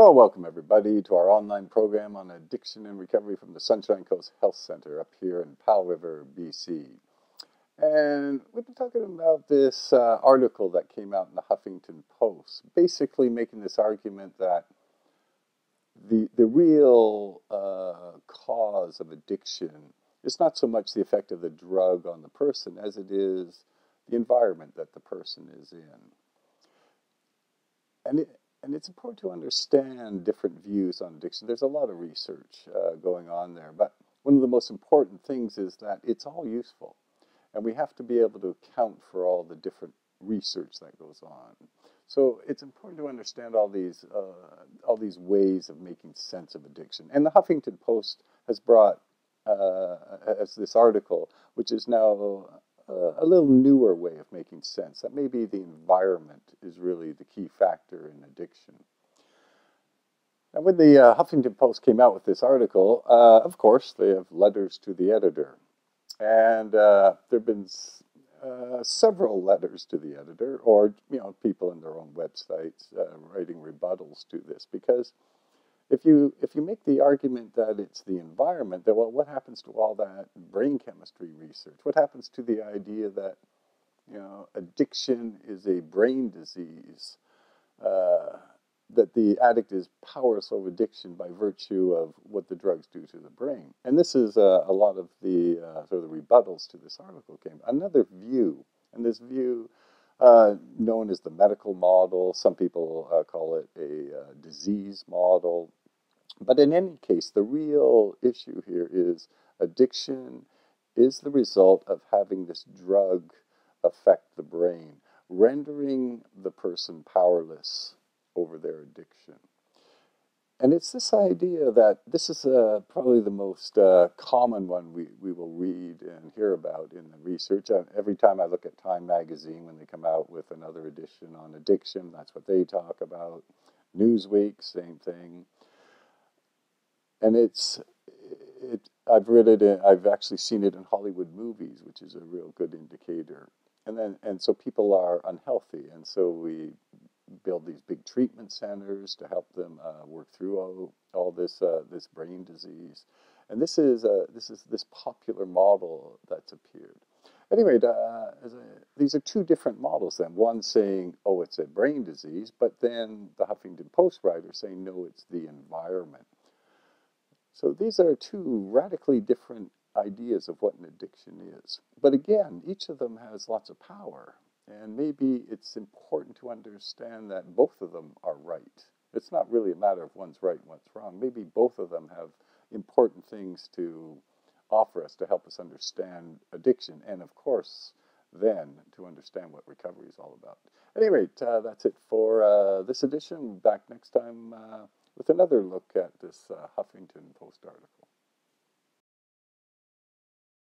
Well, welcome everybody to our online program on addiction and recovery from the Sunshine Coast Health Center up here in Powell River, BC. And we've been talking about this article that came out in the Huffington Post, basically making this argument that the real cause of addiction is not so much the effect of the drug on the person as it is the environment that the person is in. And it's important to understand different views on addiction. There's a lot of research going on there, but one of the most important things is that it's all useful. And we have to be able to account for all the different research that goes on. So it's important to understand all these ways of making sense of addiction. And the Huffington Post has brought as this article, which is now a little newer way of making sense, that maybe the environment is really the key factor in addiction. And when the Huffington Post came out with this article, of course, they have letters to the editor. And there have been several letters to the editor, or people in their own websites writing rebuttals to this, because if you make the argument that it's the environment, then well, what happens to all that brain chemistry research? What happens to the idea that addiction is a brain disease, that the addict is powerless over addiction by virtue of what the drugs do to the brain? And this is a lot of the sort of the rebuttals to this article came. Another view, and this view known as the medical model. Some people call it a disease model. But in any case, the real issue here is addiction is the result of having this drug affect the brain, rendering the person powerless over their addiction. And it's this idea that this is probably the most common one we will read and hear about in the research. Every time I look at Time magazine, when they come out with another edition on addiction, that's what they talk about. Newsweek, same thing. And I've read it, I've actually seen it in Hollywood movies, which is a real good indicator. And so people are unhealthy, and so we build these big treatment centers to help them work through all this brain disease. And this is this popular model that's appeared. Anyway, these are two different models then. One saying, oh, it's a brain disease, but then the Huffington Post writer saying, no, it's the environment. So these are two radically different ideas of what an addiction is. But again, each of them has lots of power. And maybe it's important to understand that both of them are right. It's not really a matter of one's right and one's wrong. Maybe both of them have important things to offer us to help us understand addiction. And of course, then to understand what recovery is all about. At any rate, that's it for this edition. Back next time with another look at this Huffington Post article.